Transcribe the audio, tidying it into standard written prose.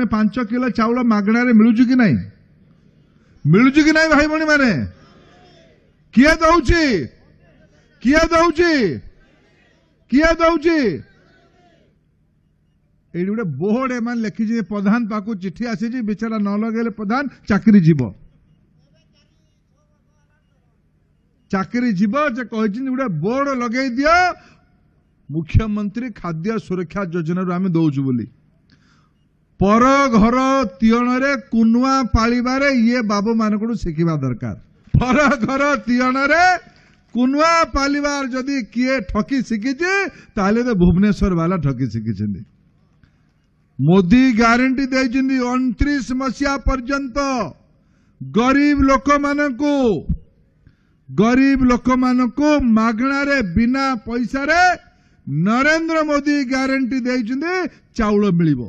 माने 5 किलो चाउल मागणार मिलुची कि नहीं मिलुची कि नहीं भाई भणी माने किए दउची किए दउची किए दउची एडी गोटे बोर्ड एमान लिखी प्रधान पाकु चिठी आसी बेचारा न लगे प्रधान चाकरी जीव गोटे बोर्ड लगे दियो मुख्यमंत्री खाद्य सुरक्षा योजना आम दौचु बोली पर घर तीयण रे कुनुआ पालिबारे ये बाबू मानक शिखा दरकार पर घर तीयण रे कुनुआ पालिबार जदि किए ठकी शिखी ताले तो भुवनेश्वर वाला ठकी शिखी मोदी ग्यारंटी दे 29 मसीहा पर्यंत गरीब लोक मानकु मागणारे बिना पैसा रे नरेंद्र मोदी ग्यारंटी दे चाउल मिलिबो।